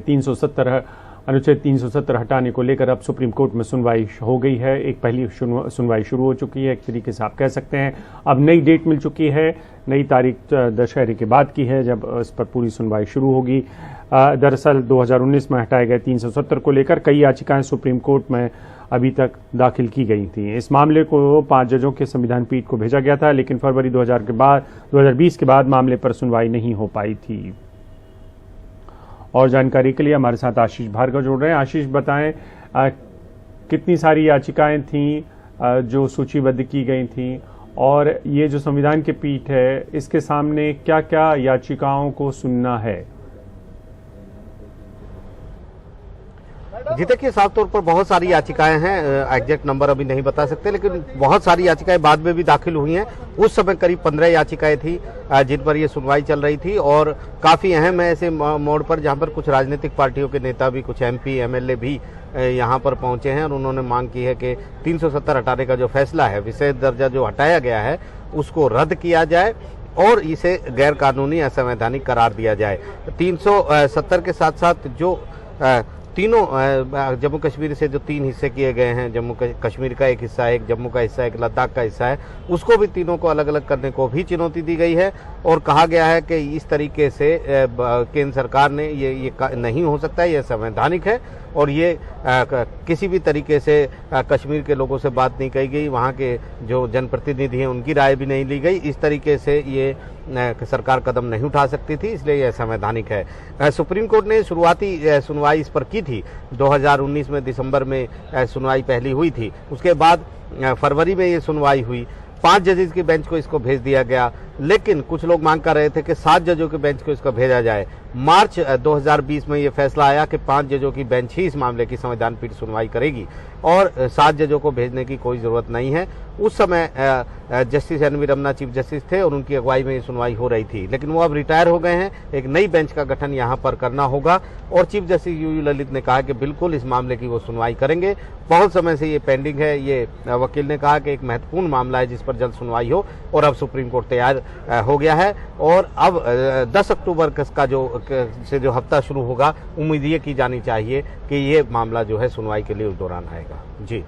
370 अनुच्छेद 370 हटाने को लेकर अब सुप्रीम कोर्ट में सुनवाई हो गई है। एक पहली सुनवाई शुरू हो चुकी है, एक तरीके से आप कह सकते हैं। अब नई डेट मिल चुकी है, नई तारीख दशहरे के बाद की है जब इस पर पूरी सुनवाई शुरू होगी। दरअसल 2019 में हटाए गए 370 को लेकर कई याचिकाएं सुप्रीम कोर्ट में अभी तक दाखिल की गई थी। इस मामले को 5 जजों के संविधान पीठ को भेजा गया था, लेकिन फरवरी 2020 के बाद मामले पर सुनवाई नहीं हो पाई थी। और जानकारी के लिए हमारे साथ आशीष भार्गव जुड़ रहे हैं। आशीष, बताएं कितनी सारी याचिकाएं थीं जो सूचीबद्ध की गई थीं, और ये जो संविधान की पीठ है इसके सामने क्या क्या याचिकाओं को सुनना है? जी देखिए, साफ तौर पर बहुत सारी याचिकाएं हैं, एग्जैक्ट नंबर अभी नहीं बता सकते, लेकिन बहुत सारी याचिकाएं बाद में भी दाखिल हुई हैं। उस समय करीब 15 याचिकाएं थी जिन पर ये सुनवाई चल रही थी, और काफी अहम है ऐसे मोड़ पर जहां पर कुछ राजनीतिक पार्टियों के नेता भी, कुछ MP MLA भी यहां पर पहुंचे हैं, और उन्होंने मांग की है कि 370 हटाने का जो फैसला है, विशेष दर्जा जो हटाया गया है उसको रद्द किया जाए और इसे गैर कानूनी असंवैधानिक करार दिया जाए। 370 के साथ साथ जो तीनों जम्मू कश्मीर से जो 3 हिस्से किए गए हैं, जम्मू कश्मीर का एक हिस्सा है, एक जम्मू का हिस्सा है, एक लद्दाख का हिस्सा है, उसको भी तीनों को अलग अलग करने को भी चुनौती दी गई है। और कहा गया है कि इस तरीके से केंद्र सरकार ने ये नहीं हो सकता है, ये संवैधानिक है, और ये किसी भी तरीके से कश्मीर के लोगों से बात नहीं कही गई, वहाँ के जो जनप्रतिनिधि हैं उनकी राय भी नहीं ली गई। इस तरीके से ये सरकार कदम नहीं उठा सकती थी, इसलिए यह संवैधानिक है। सुप्रीम कोर्ट ने शुरुआती सुनवाई इस पर की थी। 2019 में दिसंबर में सुनवाई पहली हुई थी, उसके बाद फरवरी में ये सुनवाई हुई। 5 जजेस की बेंच को इसको भेज दिया गया, लेकिन कुछ लोग मांग कर रहे थे कि 7 जजों के बेंच को इसको भेजा जाए। मार्च 2020 में ये फैसला आया कि 5 जजों की बेंच ही इस मामले की संविधान पीठ सुनवाई करेगी और 7 जजों को भेजने की कोई जरूरत नहीं है। उस समय justice N V. Ramana chief justice थे और उनकी अगुवाई में ये सुनवाई हो रही थी, लेकिन वो अब रिटायर हो गए हैं। एक नई बेंच का गठन यहाँ पर करना होगा, और चीफ जस्टिस यू ललित ने कहा कि बिल्कुल इस मामले की वो सुनवाई करेंगे। बहुत समय से ये पेंडिंग है। ये वकील ने कहा कि एक महत्वपूर्ण मामला है जिस पर जल्द सुनवाई हो, और अब सुप्रीम कोर्ट तैयार हो गया है। और अब 10 अक्टूबर का जो हफ्ता शुरू होगा, उम्मीद ये की जानी चाहिए कि ये मामला जो है सुनवाई के लिए उस दौरान आएगा। जी।